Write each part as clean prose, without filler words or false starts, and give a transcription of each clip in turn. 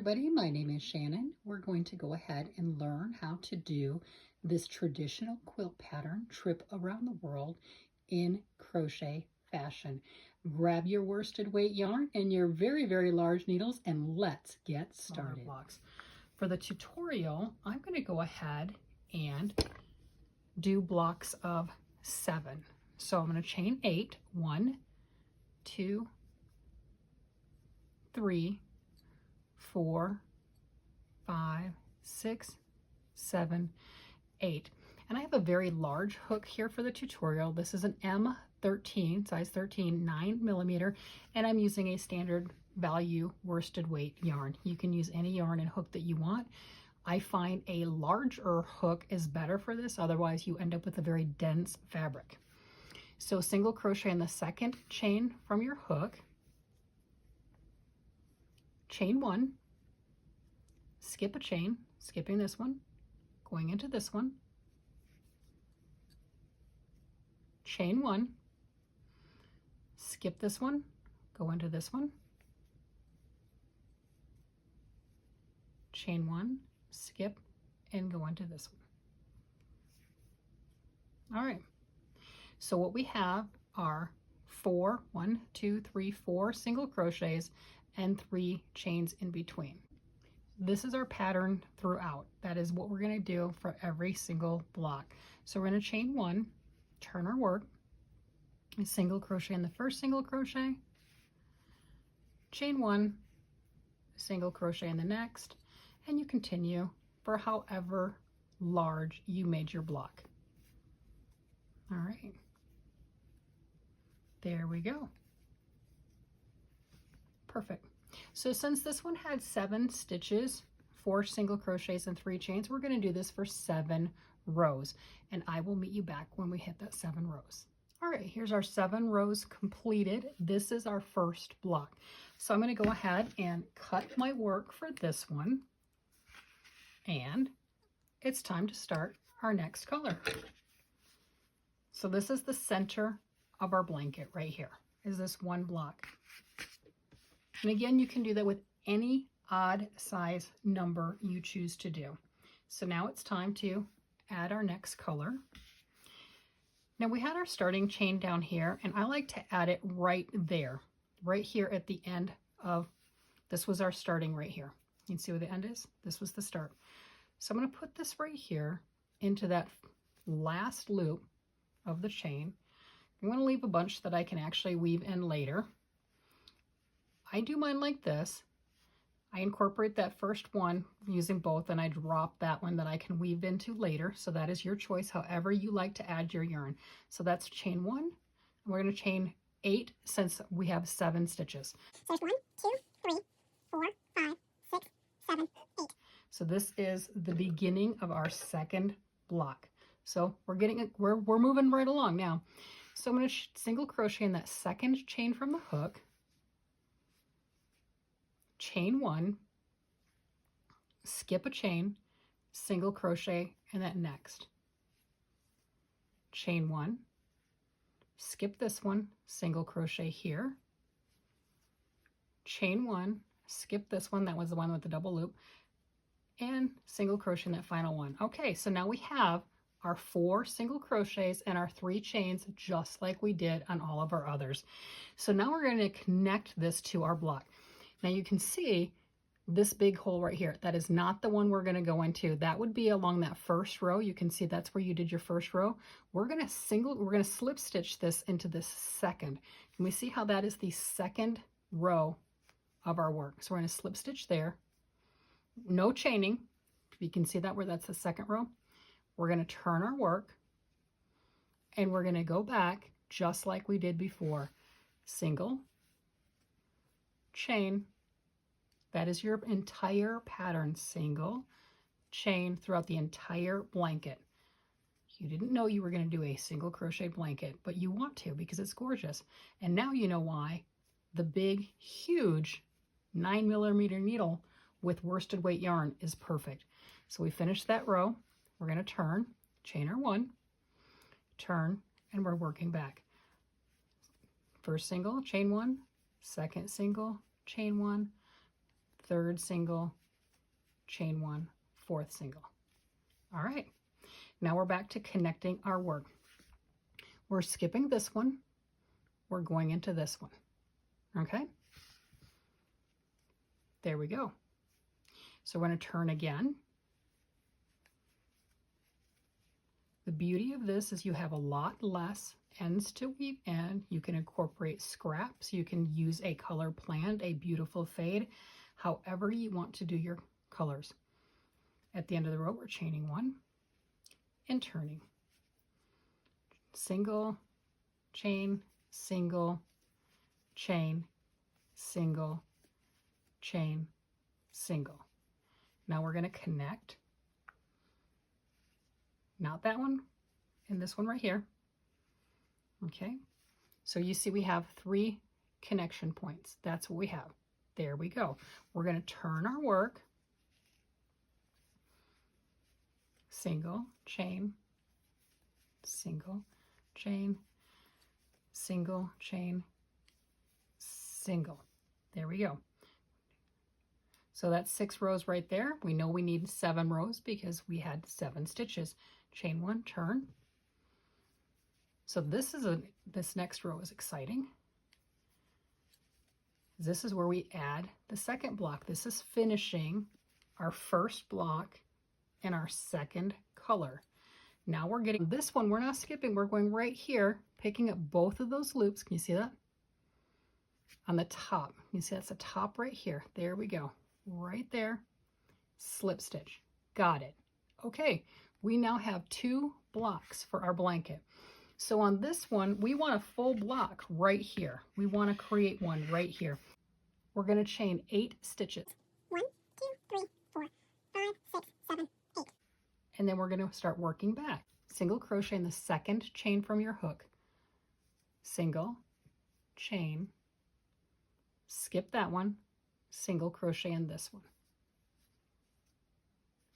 everybody, my name is Shannon. We're going to go ahead and learn how to do this traditional quilt pattern, Trip Around the World, in crochet fashion. Grab your worsted weight yarn and your very large needles and let's get started. For the tutorial, I'm going to go ahead and do blocks of 7. So I'm going to chain 8, 1, 2, 3, 4, 5, 6, 7, 8. And I have a very large hook here for the tutorial. This is an M13, size 13, 9 millimeter, and I'm using a standard value worsted weight yarn. You can use any yarn and hook that you want. I find a larger hook is better for this, otherwise you end up with a very dense fabric. So single crochet in the second chain from your hook, chain 1, skip a chain, skipping this one, going into this one, chain 1, skip this one, go into this one, chain 1, skip, and go into this one. All right, so what we have are 4 single crochets and 3 chains in between. This is our pattern throughout. That is what we're going to do for every single block. So we're going to chain 1, turn our work, single crochet in the first single crochet, chain 1, single crochet in the next, and you continue for however large you made your block. All right, there we go. Perfect. So since this one had 7 stitches, 4 single crochets and 3 chains, we're going to do this for 7 rows, and I will meet you back when we hit that 7 rows. All right, here's our 7 rows completed. This is our first block. So I'm going to go ahead and cut my work for this one, and it's time to start our next color. So this is the center of our blanket right here, is this one block. And again, you can do that with any odd size number you choose to do. So now it's time to add our next color. Now we had our starting chain down here, and I like to add it right there, right here at the end of, this was our starting right here. You can see where the end is? This was the start. So I'm going to put this right here into that last loop of the chain. I'm going to leave a bunch that I can actually weave in later. I do mine like this. I incorporate that first one using both, and I drop that one that I can weave into later. So that is your choice, however you like to add your yarn. So that's chain 1, and we're going to chain 8 since we have 7 stitches. So there's 1, 2, 3, 4, 5, 6, 7, 8. So this is the beginning of our second block. So we're moving right along now. So I'm going to single crochet in that second chain from the hook, chain 1, skip a chain, single crochet in that next, chain 1, skip this one, single crochet here, chain 1, skip this one, that was the one with the double loop, and single crochet in that final one. Okay, so now we have our 4 single crochets and our 3 chains just like we did on all of our others. So now we're going to connect this to our block. Now you can see this big hole right here. That is not the one we're going to go into. That would be along that first row. You can see that's where you did your first row. We're going to slip stitch this into this second. And we see how that is the second row of our work. So we're going to slip stitch there. No chaining. You can see that where that's the second row. We're going to turn our work, and we're going to go back just like we did before. Single, chain, that is your entire pattern, single, chain throughout the entire blanket. You didn't know you were going to do a single crochet blanket, but you want to because it's gorgeous. And now you know why the big, huge 9 millimeter needle with worsted weight yarn is perfect. So we finished that row. We're going to turn, chain our 1, turn, and we're working back. First single, chain 1, second single, chain 1, third single, chain one, fourth single. All right, now we're back to connecting our work. We're skipping this one, we're going into this one, okay? There we go. So we're going to turn again. The beauty of this is you have a lot less ends to weave in. You can incorporate scraps. You can use a color planned, a beautiful fade, however you want to do your colors. At the end of the row, we're chaining one and turning. Single, chain, single, chain, single, chain, single. Now we're going to connect, not that one, and this one right here. Okay, so you see we have 3 connection points. That's what we have. There we go. We're going to turn our work, single, chain, single, chain, single, chain, single. There we go. So that's 6 rows right there. We know we need 7 rows because we had 7 stitches. Chain one, turn. So this next row is exciting. This is where we add the second block. This is finishing our first block in our second color. Now we're getting this one, we're not skipping, we're going right here, picking up both of those loops. Can you see that? On the top. You see that's the top right here. There we go. Right there. Slip stitch. Got it. Okay, we now have 2 blocks for our blanket. So on this one, we want a full block right here. We want to create one right here. We're going to chain 8 stitches. 1, 2, 3, 4, 5, 6, 7, 8. And then we're going to start working back. Single crochet in the second chain from your hook. Single, chain, skip that one, single crochet in this one.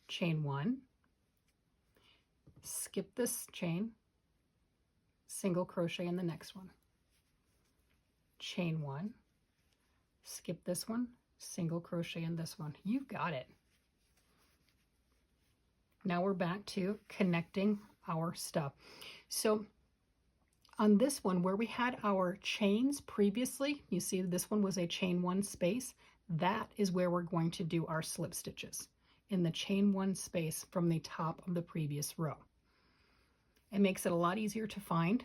Chain 1, skip this chain, single crochet in the next one. Chain 1, skip this one, single crochet in this one. You've got it. Now we're back to connecting our stuff. So on this one where we had our chains previously, you see this one was a chain 1 space. That is where we're going to do our slip stitches, in the chain 1 space from the top of the previous row. It makes it a lot easier to find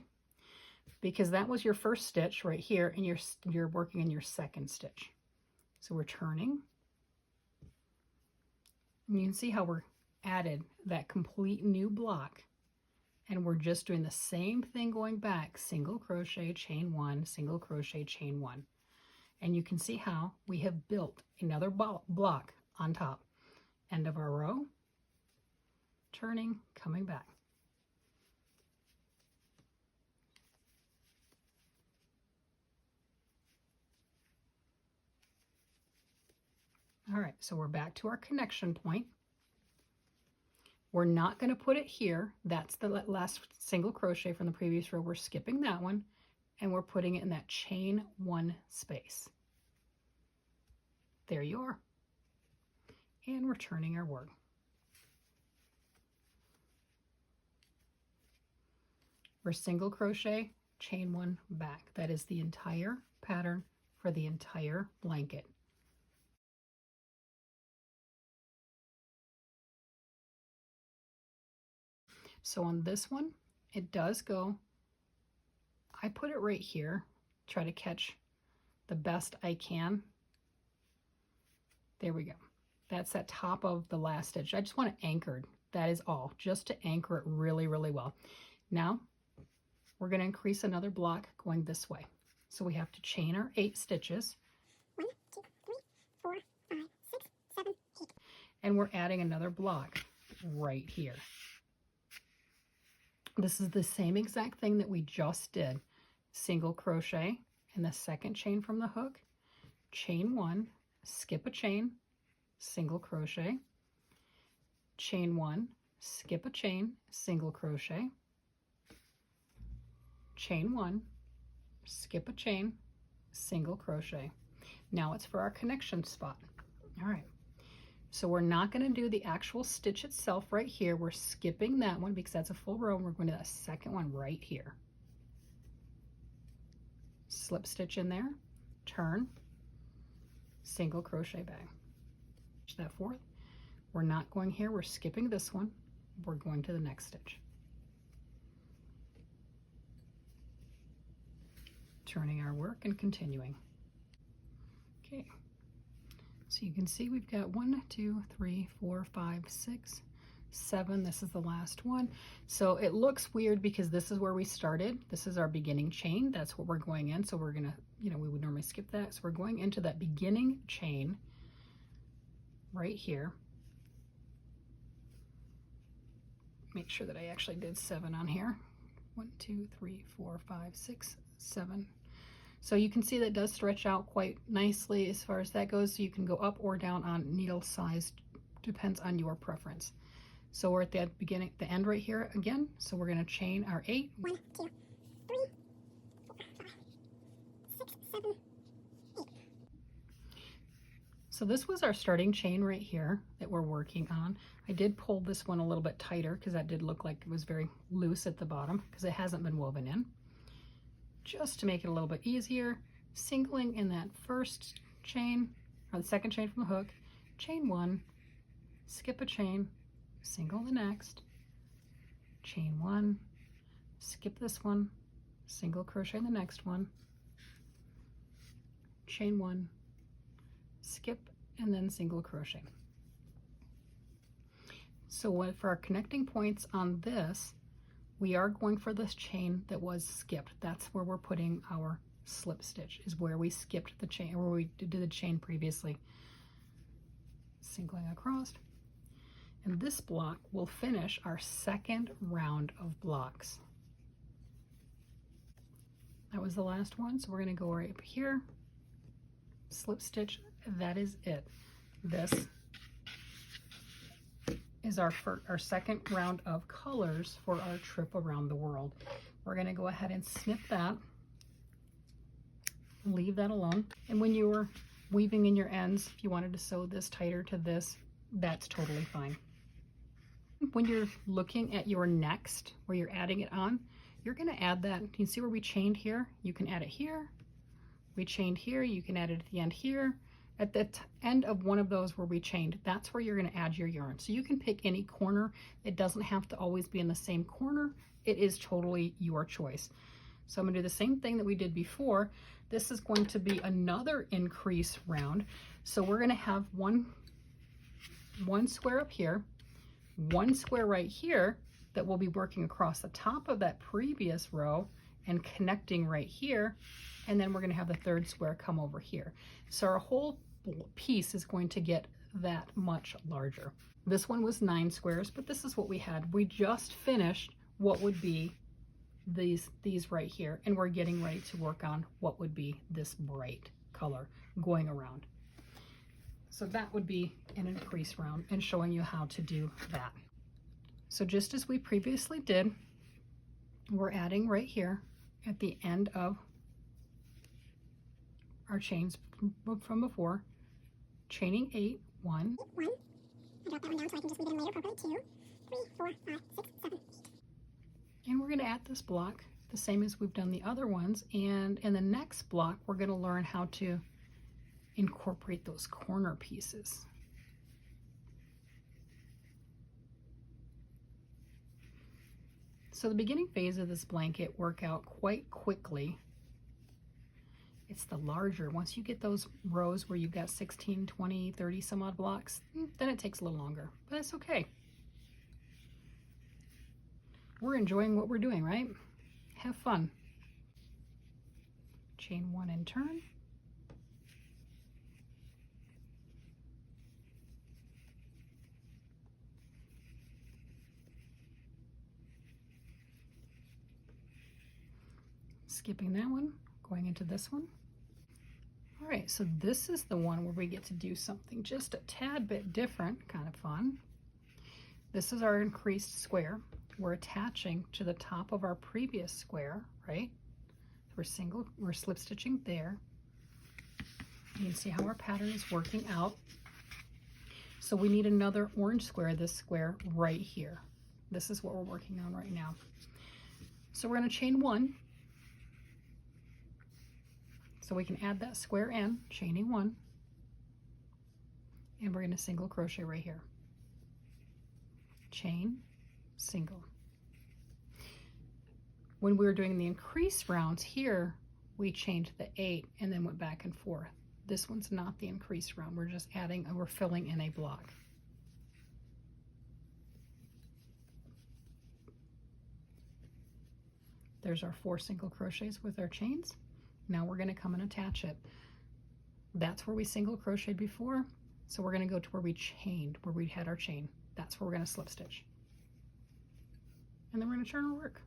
because that was your first stitch right here, and you're working in your second stitch. So we're turning, and you can see how we're added that complete new block, and we're just doing the same thing going back, single crochet, chain 1, single crochet, chain 1. And you can see how we have built another block on top. End of our row, turning, coming back. All right, so we're back to our connection point. We're not going to put it here. That's the last single crochet from the previous row. We're skipping that one, and we're putting it in that chain 1 space. There you are. And we're turning our work. We're single crochet, chain 1 back. That is the entire pattern for the entire blanket. So on this one, it does go, I put it right here, try to catch the best I can. There we go. That's that top of the last stitch. I just want it anchored. That is all, just to anchor it really, really well. Now, we're going to increase another block going this way. So we have to chain our 8 stitches. 1, 2, 3, 4, 5, 6, 7, 8. And we're adding another block right here. This is the same exact thing that we just did. Single crochet in the second chain from the hook, chain 1, skip a chain, single crochet, chain 1, skip a chain, single crochet, chain 1, skip a chain, single crochet. Now it's for our connection spot. All right, so we're not going to do the actual stitch itself right here. We're skipping that one because that's a full row, and we're going to that second one right here. Slip stitch in there, turn, single crochet back. That fourth, we're not going here, we're skipping this one, we're going to the next stitch. Turning our work and continuing. Okay, so you can see we've got 1, 2, 3, 4, 5, 6, 7. This is the last one. So it looks weird because this is where we started. This is our beginning chain. That's what we're going in. So we're gonna, we would normally skip that. So we're going into that beginning chain right here. Make sure that I actually did 7 on here. 1, 2, 3, 4, 5, 6, 7. So you can see that does stretch out quite nicely as far as that goes. So you can go up or down on needle size, depends on your preference. So we're at the beginning, the end right here again. So we're going to chain our 8. 1, 2, 3, 4, 5, 6, 7, 8. So this was our starting chain right here that we're working on. I did pull this one a little bit tighter because that did look like it was very loose at the bottom because it hasn't been woven in. Just to make it a little bit easier, singling in that first chain, or the second chain from the hook, chain 1, skip a chain, single the next, chain 1, skip this one, single crochet the next one, chain 1, skip, and then single crochet. So for our connecting points on this, we are going for this chain that was skipped. That's where we're putting our slip stitch, is where we skipped the chain, where we did the chain previously. Singling across. And this block will finish our second round of blocks. That was the last one, so we're going to go right up here, slip stitch. That is it. This is our second round of colors for our trip around the world. We're going to go ahead and snip that, leave that alone. And when you were weaving in your ends, if you wanted to sew this tighter to this, that's totally fine. When you're looking at your next, where you're adding it on, you're going to add that. You can see where we chained here. You can add it here. We chained here. You can add it at the end here. At the end of one of those where we chained, that's where you're going to add your yarn. So you can pick any corner. It doesn't have to always be in the same corner. It is totally your choice. So I'm going to do the same thing that we did before. This is going to be another increase round. So we're going to have one square up here, one square right here that we'll be working across the top of that previous row and connecting right here. And then we're going to have the third square come over here. So our whole piece is going to get that much larger. This one was 9 squares, but this is what we had. We just finished what would be these right here, and we're getting ready to work on what would be this bright color going around. So that would be an increase round and showing you how to do that. So just as we previously did, we're adding right here at the end of our chains from before, chaining 8, 1. 1. I drop that one down so I can just weave it in later properly. 2, 3, 4, 5, 6, 7, 8. And we're going to add this block the same as we've done the other ones. And in the next block, we're going to learn how to incorporate those corner pieces. So the beginning phase of this blanket work out quite quickly. It's the larger, once you get those rows where you've got 16, 20, 30 some odd blocks, then it takes a little longer, but that's okay. We're enjoying what we're doing, right? Have fun. Chain 1 and turn. Skipping that one, going into this one. All right, so this is the one where we get to do something just a tad bit different, kind of fun. This is our increased square. We're attaching to the top of our previous square, right? We're slip stitching there. You can see how our pattern is working out. So we need another orange square, this square right here. This is what we're working on right now. So we're going to chain 1. So we can add that square in, chaining 1. And we're going to single crochet right here. Chain, single. When we were doing the increase rounds here, we chained the 8 and then went back and forth. This one's not the increase round. We're just adding, we're filling in a block. There's our 4 single crochets with our chains. Now we're going to come and attach it. That's where we single crocheted before. So we're going to go to where we chained, where we had our chain. That's where we're going to slip stitch. And then we're going to turn our work.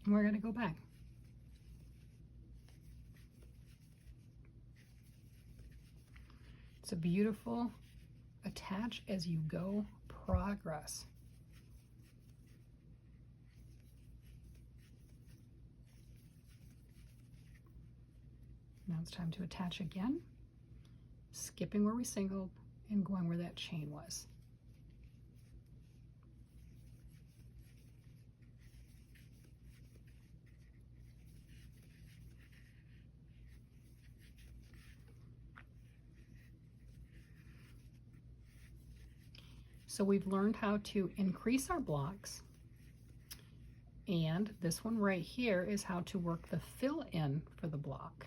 And we're going to go back. It's a beautiful attach as you go progress. Now it's time to attach again, skipping where we singled and going where that chain was. So we've learned how to increase our blocks, and this one right here is how to work the fill in for the block.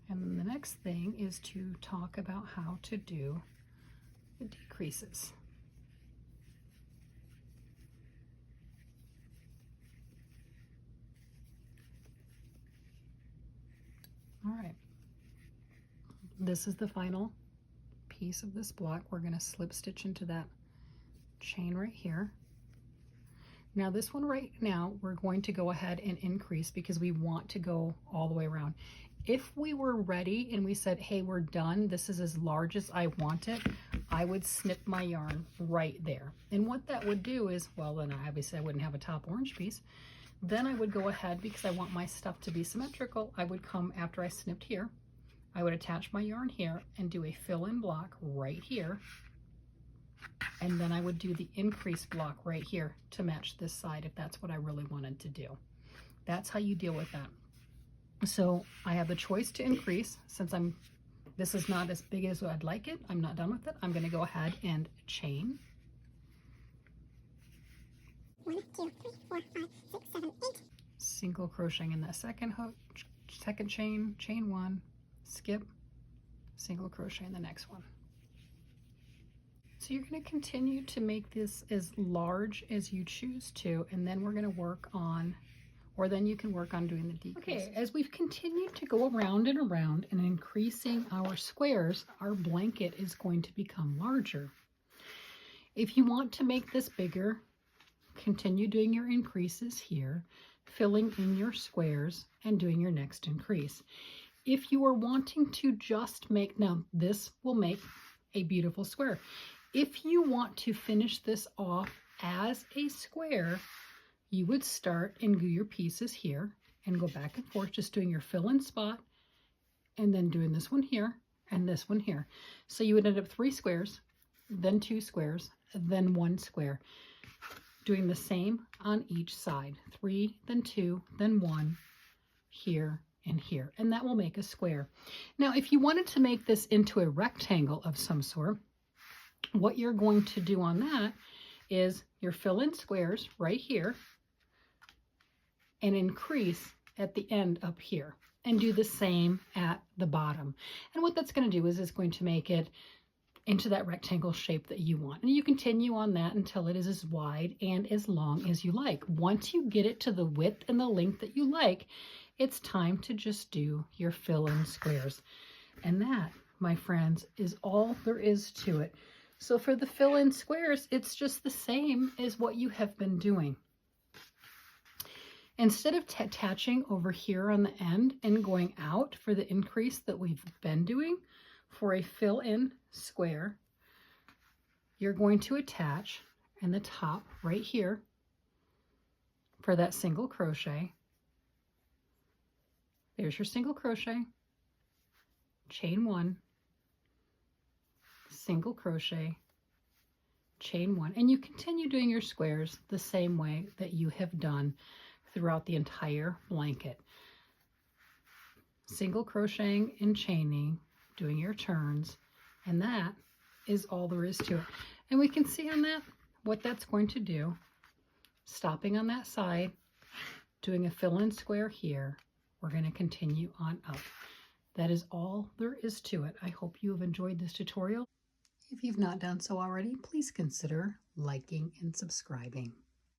And then the next thing is to talk about how to do the decreases. All right, this is the final piece of this block. We're going to slip stitch into that chain right here. Now this one right now, we're going to go ahead and increase because we want to go all the way around. If we were ready and we said, hey, we're done, this is as large as I want it, I would snip my yarn right there. And what that would do is, well, then obviously I wouldn't have a top orange piece. Then I would go ahead, because I want my stuff to be symmetrical, I would come after I snipped here, I would attach my yarn here and do a fill-in block right here. And then I would do the increase block right here to match this side if that's what I really wanted to do. That's how you deal with that. So I have the choice to increase. Since this is not as big as I'd like it, I'm not done with it, I'm going to go ahead and chain. 1, 2, 3, 4, 5, 6, 7, 8. Single crocheting in that second hook, second chain, chain 1, skip, single crochet in the next one. So you're going to continue to make this as large as you choose to, and then we're going to work on, or then you can work on doing the decrease. Okay, as we've continued to go around and around and increasing our squares, our blanket is going to become larger. If you want to make this bigger, continue doing your increases here, filling in your squares and doing your next increase. If you are wanting to just make, now this will make a beautiful square. If you want to finish this off as a square, you would start and glue your pieces here and go back and forth, just doing your fill-in spot and then doing this one here and this one here. So you would end up 3 squares, then 2 squares, then 1 square. Doing the same on each side. 3, then 2, then 1, here and here. And that will make a square. Now, if you wanted to make this into a rectangle of some sort, what you're going to do on that is your fill-in squares right here and increase at the end up here and do the same at the bottom. And what that's going to do is it's going to make it into that rectangle shape that you want. And you continue on that until it is as wide and as long as you like. Once you get it to the width and the length that you like, it's time to just do your fill-in squares. And that, my friends, is all there is to it. So for the fill-in squares, it's just the same as what you have been doing. Instead of attaching over here on the end and going out for the increase that we've been doing, for a fill-in square, you're going to attach in the top right here for that single crochet. There's your single crochet, chain 1, single crochet, chain 1, and you continue doing your squares the same way that you have done throughout the entire blanket. Single crocheting and chaining, doing your turns, and that is all there is to it. And we can see on that what that's going to do. Stopping on that side, doing a fill-in square here, we're going to continue on up. That is all there is to it. I hope you have enjoyed this tutorial. If you've not done so already, please consider liking and subscribing.